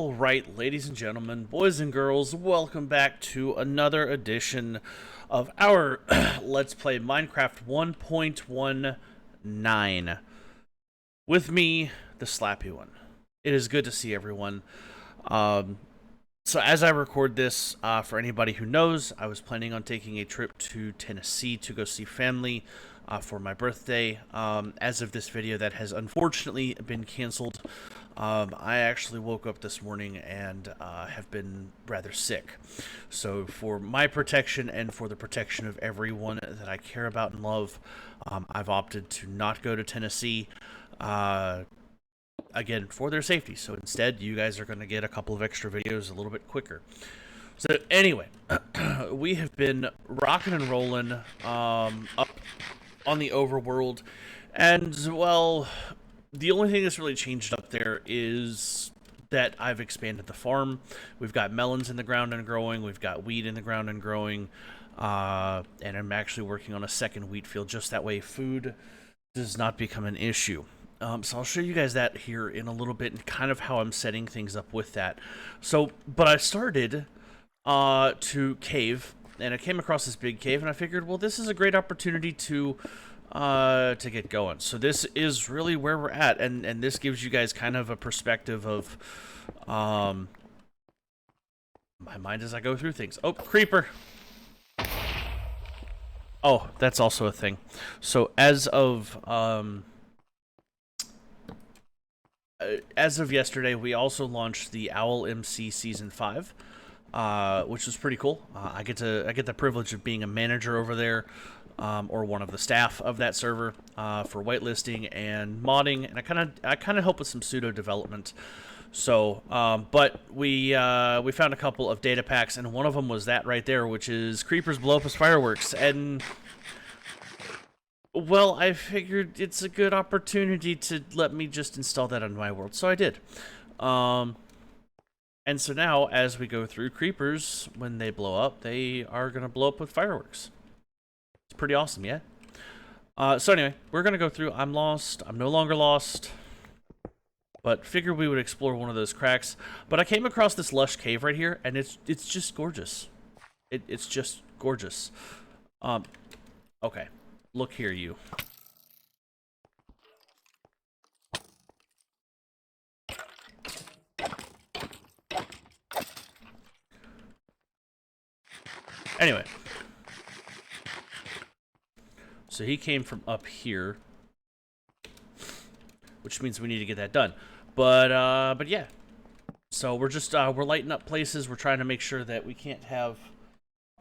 All right, ladies and gentlemen, boys and girls, welcome back to another edition of our Let's Play Minecraft 1.19. With me, the Slappy One. It is good to see everyone. So as I record this, for anybody who knows, I was planning on taking a trip to Tennessee to go see family for my birthday. As of this video, that has unfortunately been canceled. I actually woke up this morning and have been rather sick. So for my protection and for the protection of everyone that I care about and love, I've opted to not go to Tennessee. Again, for their safety. So instead, you guys are going to get a couple of extra videos a little bit quicker. So anyway, we have been rocking and rolling up on the overworld. And, well, the only thing that's really changed up there is that I've expanded the farm. We've got melons in the ground and growing. We've got wheat in the ground and growing. And I'm actually working on a second wheat field. Just that way food does not become an issue. So I'll show you guys that here in a little bit and kind of how I'm setting things up with that. So, but I started to cave, and I came across this big cave, and I figured, well, this is a great opportunity to get going. So this is really where we're at, and this gives you guys kind of a perspective of my mind as I go through things. Oh, creeper! Oh, that's also a thing. So as of yesterday, we also launched the Owl MC Season 5, which was pretty cool. I get the privilege of being a manager over there, or one of the staff of that server, for whitelisting and modding, and I kind of help with some pseudo development. So, but we found a couple of data packs, and one of them was that right there, which is creepers blow up as fireworks, and well, I figured it's a good opportunity to let me just install that on my world, so I did. And so now, as we go through, creepers, when they blow up, they are going to blow up with fireworks. It's pretty awesome, yeah? So anyway, we're going to go through. I'm lost. I'm no longer lost. But figured we would explore one of those cracks. But I came across this lush cave right here, and it's just gorgeous. It's just gorgeous. Okay. Look here, you. Anyway. So he came from up here, which means we need to get that done. But yeah. So we're just we're lighting up places. We're trying to make sure that we can't have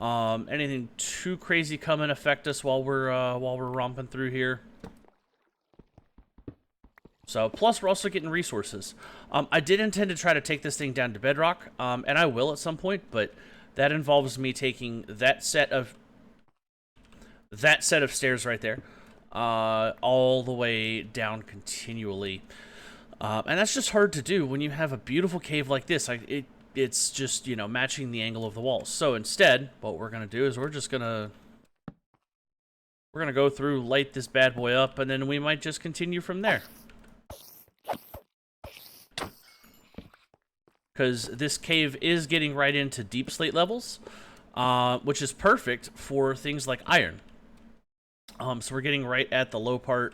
anything too crazy come and affect us while we're romping through here. So, plus we're also getting resources. I did intend to try to take this thing down to bedrock, and I will at some point, but that involves me taking that set of stairs right there, all the way down continually, and that's just hard to do when you have a beautiful cave like this. It's just, you know, matching the angle of the walls. So instead, what we're going to do is we're going to go through, light this bad boy up, and then we might just continue from there. Because this cave is getting right into deep slate levels, which is perfect for things like iron. So we're getting right at the low part.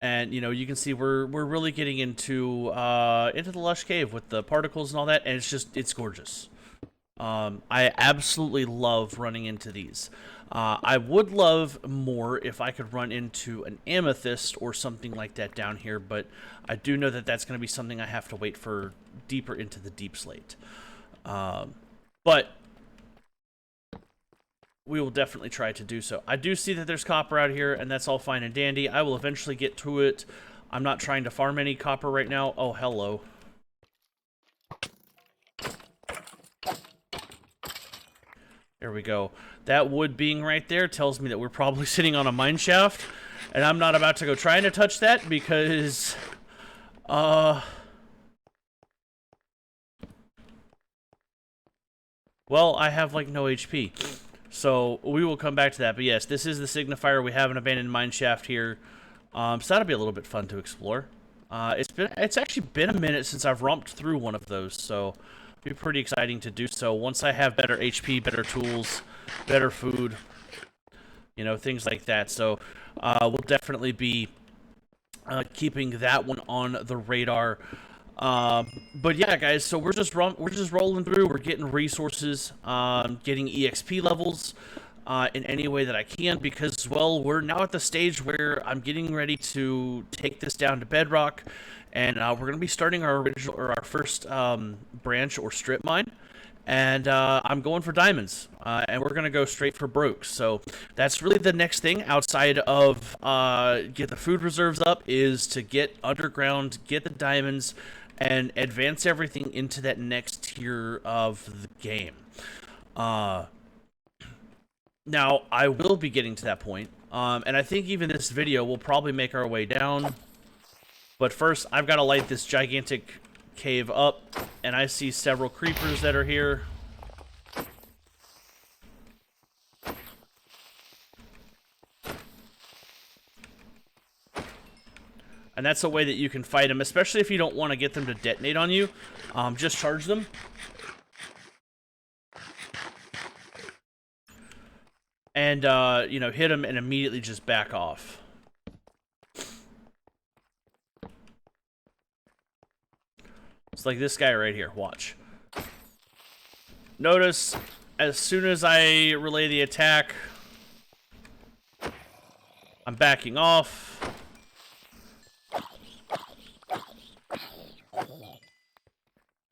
And, you know, you can see we're really getting into the lush cave with the particles and all that, and it's gorgeous. I absolutely love running into these. I would love more if I could run into an amethyst or something like that down here, but I do know that that's going to be something I have to wait for deeper into the deep slate. But we will definitely try to do so. I do see that there's copper out here, and that's all fine and dandy. I will eventually get to it. I'm not trying to farm any copper right now. Oh, hello. There we go. That wood being right there tells me that we're probably sitting on a mine shaft, and I'm not about to go trying to touch that because, well, I have, like, no HP. So we will come back to that. But yes, this is the signifier. We have an abandoned mine shaft here. So that'll be a little bit fun to explore. It's actually been a minute since I've romped through one of those, so it'll be pretty exciting to do so once I have better HP, better tools, better food, you know, things like that. So we'll definitely be keeping that one on the radar. But yeah, guys, so we're just rolling through. We're getting resources, getting EXP levels in any way that I can, because, well, we're now at the stage where I'm getting ready to take this down to bedrock, and we're going to be starting our first branch or strip mine. And I'm going for diamonds, and we're going to go straight for broke. So that's really the next thing outside of get the food reserves up, is to get underground, get the diamonds, and advance everything into that next tier of the game. Now, I will be getting to that point, and I think even this video will probably make our way down. But first, I've got to light this gigantic cave up, and I see several creepers that are here. And that's a way that you can fight them, especially if you don't want to get them to detonate on you. Just charge them. And, you know, hit them and immediately just back off. It's like this guy right here. Watch. Notice, as soon as I relay the attack, I'm backing off.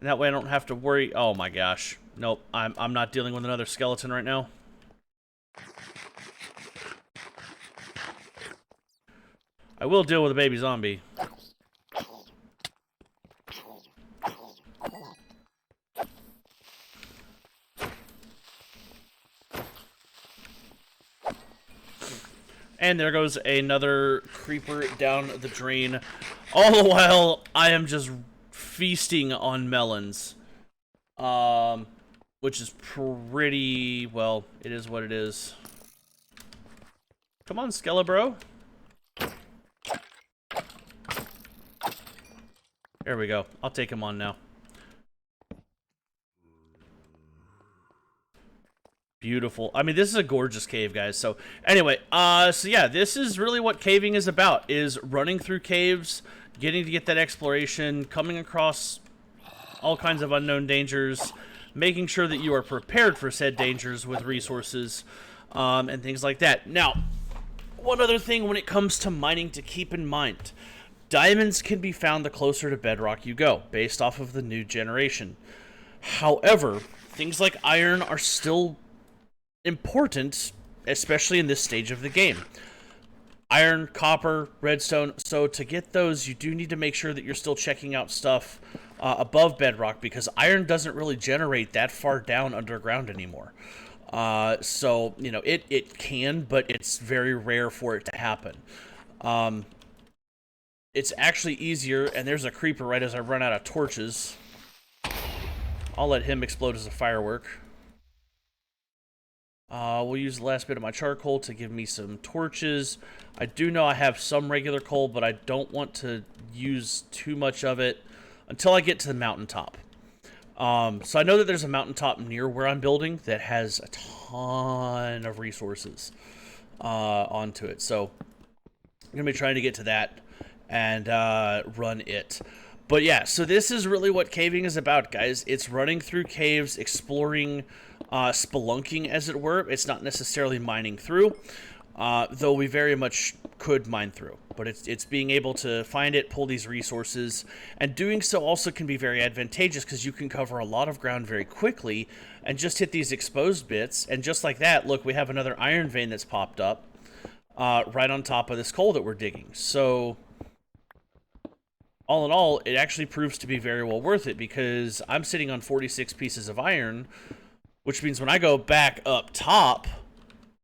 And that way I don't have to worry. Oh my gosh. Nope, I'm not dealing with another skeleton right now. I will deal with a baby zombie. And there goes another creeper down the drain. All the while, I am just feasting on melons. Which is pretty, well, it is what it is. Come on, Skelebro. There we go. I'll take him on now. Beautiful. I mean, this is a gorgeous cave, guys. So anyway, so yeah, this is really what caving is about, is running through caves, getting to get that exploration, coming across all kinds of unknown dangers, making sure that you are prepared for said dangers with resources, and things like that. Now, one other thing when it comes to mining to keep in mind: diamonds can be found the closer to bedrock you go, based off of the new generation. However, things like iron are still important, especially in this stage of the game. Iron, copper, redstone. So to get those, you do need to make sure that you're still checking out stuff above bedrock, because iron doesn't really generate that far down underground anymore. So, you know, it can, but it's very rare for it to happen. It's actually easier, and there's a creeper right as I run out of torches. I'll let him explode as a firework. We'll use the last bit of my charcoal to give me some torches. I do know I have some regular coal, but I don't want to use too much of it until I get to the mountaintop. So I know that there's a mountaintop near where I'm building that has a ton of resources onto it. So I'm going to be trying to get to that and run it. But yeah, so this is really what caving is about, guys. It's running through caves, exploring, spelunking, as it were. It's not necessarily mining through, though we very much could mine through. But it's being able to find it, pull these resources, and doing so also can be very advantageous, because you can cover a lot of ground very quickly and just hit these exposed bits. And just like that, look, we have another iron vein that's popped up right on top of this coal that we're digging. So all in all, it actually proves to be very well worth it, because I'm sitting on 46 pieces of iron, which means when I go back up top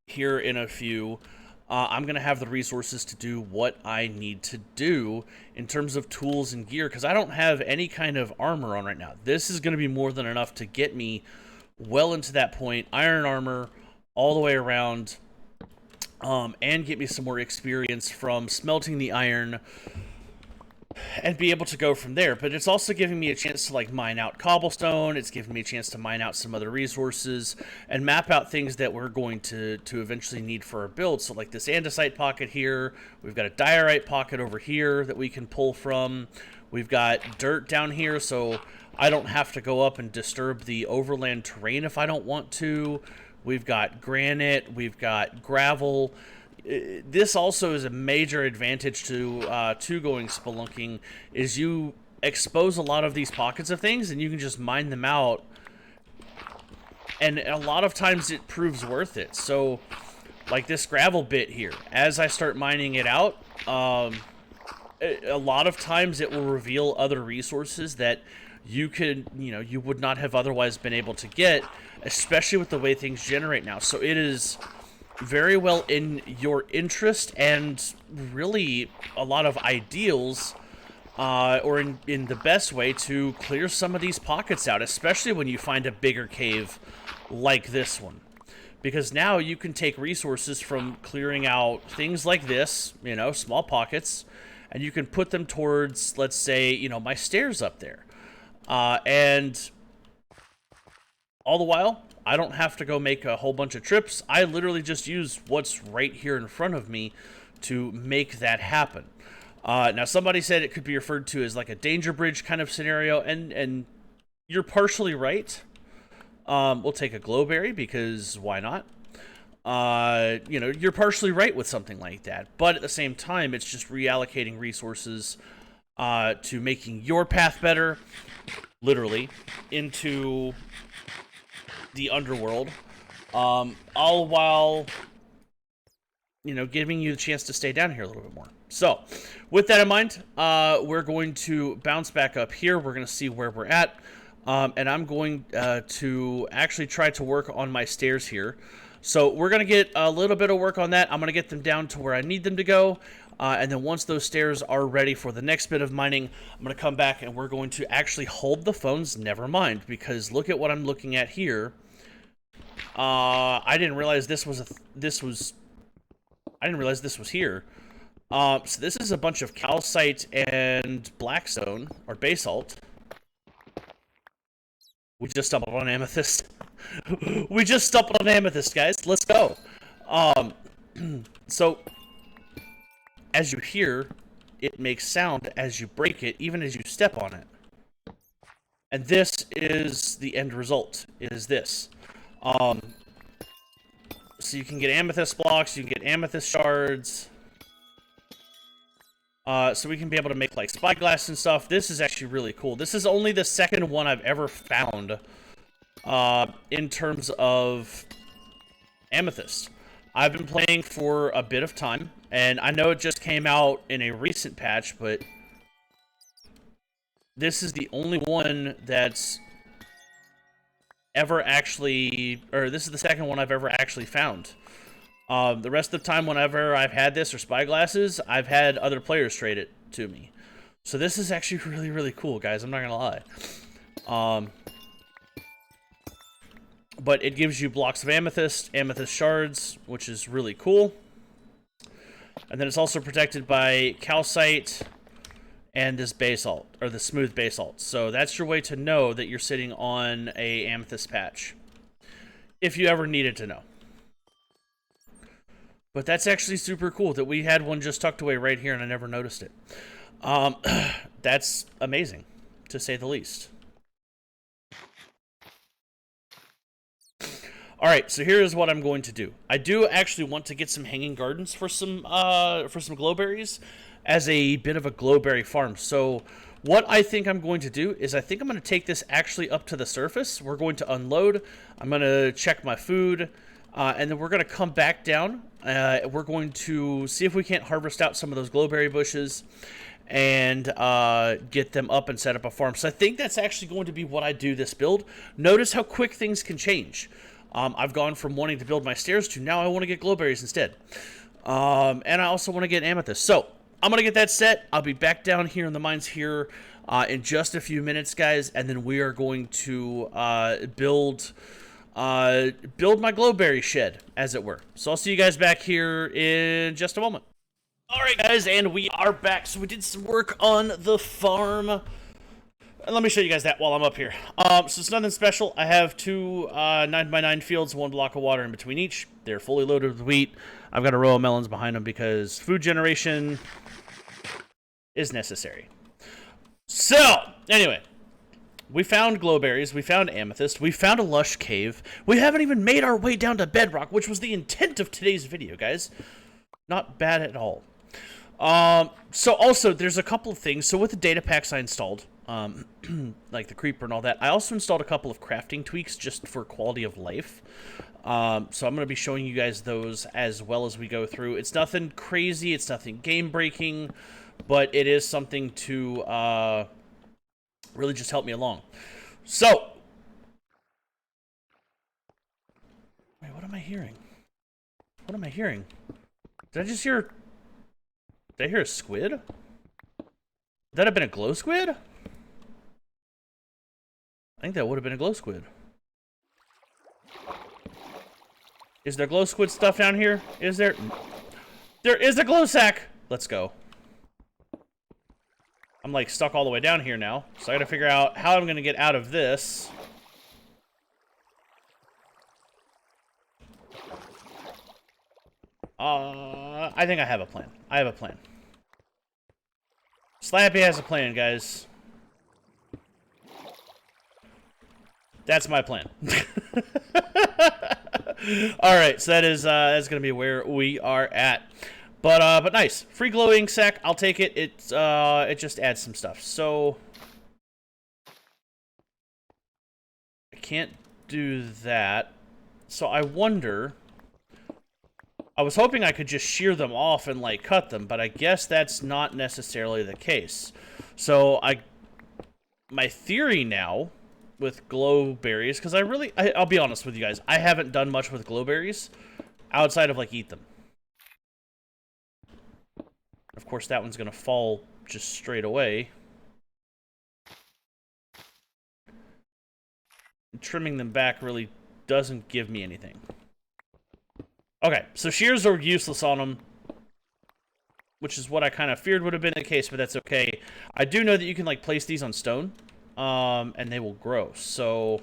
here in a few, I'm going to have the resources to do what I need to do in terms of tools and gear, because I don't have any kind of armor on right now. This is going to be more than enough to get me well into that point, iron armor all the way around, and get me some more experience from smelting the iron, and be able to go from there. But it's also giving me a chance to like mine out cobblestone. It's giving me a chance to mine out some other resources and map out things that we're going to eventually need for our build. So like this andesite pocket here, we've got a diorite pocket over here that we can pull from. We've got dirt down here, so I don't have to go up and disturb the overland terrain if I don't want to. We've got granite, we've got gravel. This also is a major advantage to going spelunking, is you expose a lot of these pockets of things and you can just mine them out, and a lot of times it proves worth it. So like this gravel bit here, as I start mining it out, a lot of times it will reveal other resources that you could, you would not have otherwise been able to get, especially with the way things generate now. So it is very well in your interest, and really a lot of ideals, or in the best way, to clear some of these pockets out, especially when you find a bigger cave like this one. Because now you can take resources from clearing out things like this, small pockets, and you can put them towards, let's say, my stairs up there. And all the while, I don't have to go make a whole bunch of trips. I literally just use what's right here in front of me to make that happen. Now, somebody said it could be referred to as like a danger bridge kind of scenario, and you're partially right. We'll take a glowberry, because why not? You're partially right with something like that. But at the same time, it's just reallocating resources to making your path better, literally, into the underworld, all while, giving you the chance to stay down here a little bit more. So, with that in mind, we're going to bounce back up here. We're going to see where we're at, and I'm going to actually try to work on my stairs here. So, we're going to get a little bit of work on that. I'm going to get them down to where I need them to go. And then once those stairs are ready for the next bit of mining, I'm going to come back and we're going to actually hold the phones. Never mind, because look at what I'm looking at here. I didn't realize this was I didn't realize this was here. So this is a bunch of calcite and blackstone, or basalt. We just stumbled on amethyst. We just stumbled on amethyst, guys. Let's go. So as you hear, it makes sound as you break it, even as you step on it. And this is the end result, is this. So you can get amethyst blocks, you can get amethyst shards. So we can be able to make like spyglass and stuff. This is actually really cool. This is only the second one I've ever found in terms of amethyst. I've been playing for a bit of time, and I know it just came out in a recent patch, but this is the only one that's ever actually, or this is the second one I've ever actually found. The rest of the time, whenever I've had this or spyglasses, I've had other players trade it to me. So this is actually really, really cool, guys. I'm not gonna lie. But it gives you blocks of amethyst shards, which is really cool. And then it's also protected by calcite and this basalt, or the smooth basalt. So that's your way to know that you're sitting on a amethyst patch, if you ever needed to know. But that's actually super cool that we had one just tucked away right here and I never noticed it. That's amazing, to say the least. Alright, so here's what I'm going to do. I do actually want to get some hanging gardens for some glowberries as a bit of a glowberry farm. So what I think I'm going to do is I think I'm going to take this actually up to the surface. We're going to unload. I'm going to check my food. And then we're going to come back down. We're going to see if we can't harvest out some of those glowberry bushes and get them up and set up a farm. So I think that's actually going to be what I do this build. Notice how quick things can change. I've gone from wanting to build my stairs to now I want to get glowberries instead. And I also want to get amethyst. So I'm going to get that set. I'll be back down here in the mines here in just a few minutes, guys. And then we are going to build my glowberry shed, as it were. So I'll see you guys back here in just a moment. Alright guys, and we are back. So we did some work on the farm. And let me show you guys that while I'm up here. So it's nothing special. I have two 9x9 fields, 1 block of water in between each. They're fully loaded with wheat. I've got a row of melons behind them because food generation is necessary. So, anyway. We found glowberries, we found amethyst, we found a lush cave. We haven't even made our way down to bedrock, which was the intent of today's video, guys. Not bad at all. So also, there's a couple of things. So with the data packs I installed, like the creeper and all that, I also installed a couple of crafting tweaks just for quality of life. So I'm going to be showing you guys those as well as we go through. It's nothing crazy, it's nothing game-breaking, but it is something to really just help me along. So, wait, what am I hearing? What am I hearing? Did I just hear... Did I hear a squid? Would that have been a glow squid? I think that would have been a glow squid. Is there glow squid stuff down here? Is there? There is a glow sack! Let's go. I'm like stuck all the way down here now, so I gotta figure out how I'm gonna get out of this. I think I have a plan. I have a plan. Slappy has a plan, guys. That's my plan. Alright, so that's gonna be where we are at. But nice. Free glowing sack, I'll take it. It just adds some stuff. So I can't do that. So I wonder, I was hoping I could just shear them off and like cut them, but I guess that's not necessarily the case. So my theory now with glowberries, because I'll be honest with you guys, I haven't done much with glowberries outside of like eat them. Of course, that one's gonna fall just straight away. Trimming them back really doesn't give me anything. Okay, so shears are useless on them, which is what I kind of feared would have been the case, but that's okay. I do know that you can like place these on stone, and they will grow. So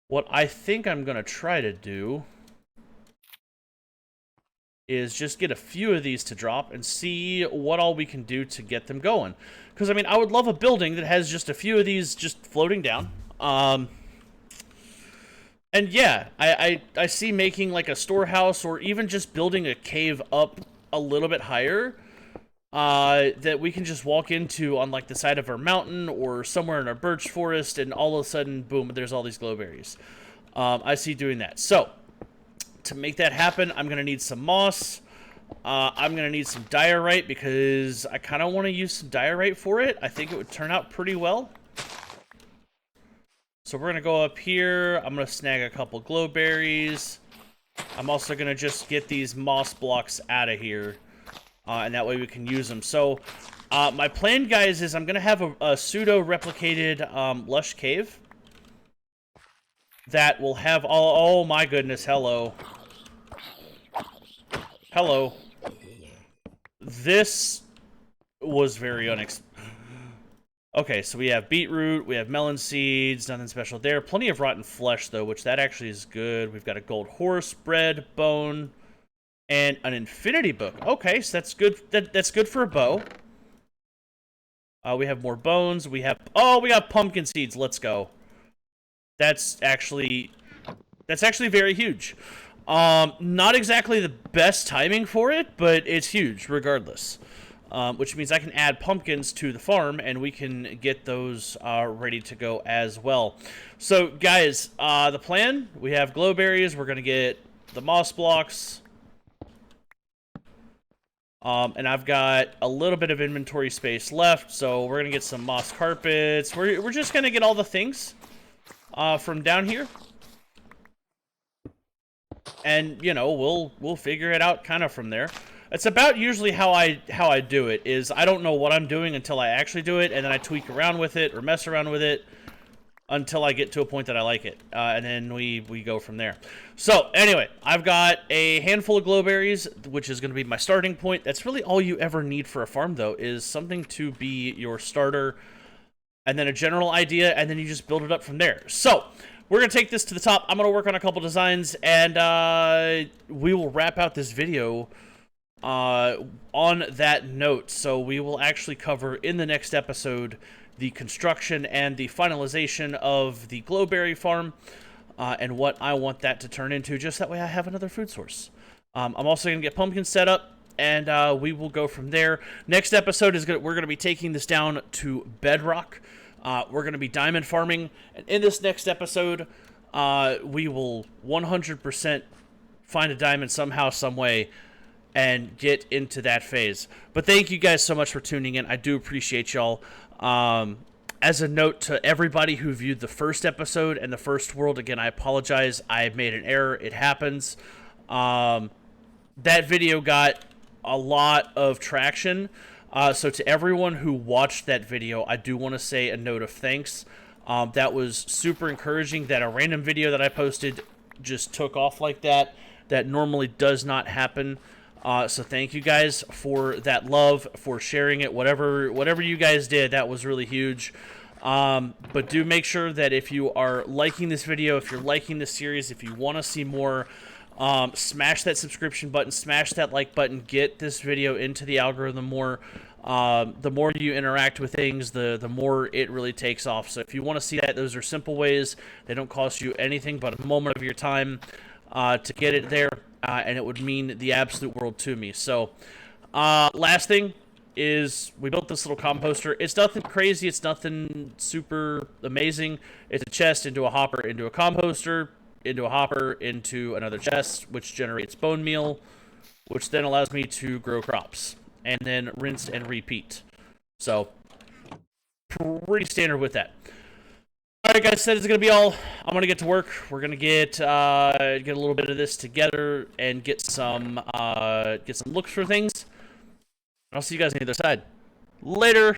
what I think I'm gonna try to do is just get a few of these to drop and see what all we can do to get them going. Because, I mean, I would love a building that has just a few of these just floating down. And yeah, I see making like a storehouse or even just building a cave up a little bit higher that we can just walk into on like the side of our mountain or somewhere in our birch forest, and all of a sudden, boom, there's all these glowberries. I see doing that. So, to make that happen, I'm going to need some moss. I'm going to need some diorite because I kind of want to use some diorite for it. I think it would turn out pretty well. So we're going to go up here. I'm going to snag a couple glowberries. I'm also going to just get these moss blocks out of here. And that way we can use them. So my plan, guys, is I'm going to have a pseudo-replicated lush cave that will have all... Oh my goodness, hello. Hello. This was very unexpected. Okay, so we have beetroot, we have melon seeds, nothing special there. Plenty of rotten flesh, though, which that actually is good. We've got a gold horse, bread, bone, and an infinity book. Okay, so that's good. That's good for a bow. We have more bones. We have... Oh, we got pumpkin seeds. Let's go. That's actually very huge. Not exactly the best timing for it, but it's huge regardless. Which means I can add pumpkins to the farm, and we can get those ready to go as well. So, guys, the plan, we have glowberries. We're going to get the moss blocks. And I've got a little bit of inventory space left, so we're going to get some moss carpets. We're just going to get all the things from down here. And, you know, we'll figure it out kind of from there. It's about usually how I do it, is I don't know what I'm doing until I actually do it, and then I tweak around with it or mess around with it. until I get to a point that I like it, and then we go from there. So anyway, I've got a handful of glowberries, which is going to be my starting point. That's really all you ever need for a farm, though, is something to be your starter, and then a general idea, and then you just build it up from there. So we're going to take this to the top. I'm going to work on a couple designs, and we will wrap out this video on that note. So we will actually cover in the next episode the construction and the finalization of the glowberry farm, and what I want that to turn into, just that way I have another food source. I'm also going to get pumpkins set up, and we will go from there. Next episode is we're going to be taking this down to bedrock. We're going to be diamond farming, and in this next episode, we will 100% find a diamond somehow, some way, and get into that phase. But thank you guys so much for tuning in. I do appreciate y'all. As a note to everybody who viewed the first episode and the first world, again, I apologize. I made an error. It happens. That video got a lot of traction. So to everyone who watched that video, I do want to say a note of thanks. That was super encouraging that a random video that I posted just took off like that. That normally does not happen. So thank you guys for that love, for sharing it, whatever you guys did. That was really huge. But do make sure that if you are liking this video, if you're liking this series, if you want to see more, smash that subscription button, smash that like button, get this video into the algorithm more. The more you interact with things, the more it really takes off. So if you want to see that, those are simple ways. They don't cost you anything but a moment of your time to get it there. And it would mean the absolute world to me. So, last thing is we built this little composter. It's nothing crazy. It's nothing super amazing. It's a chest into a hopper, into a composter, into a hopper, into another chest, which generates bone meal, which then allows me to grow crops, and then rinse and repeat. So, pretty standard with that. Alright guys, that is going to be all. I'm going to get to work. We're going to get a little bit of this together and get some looks for things. I'll see you guys on the other side. Later!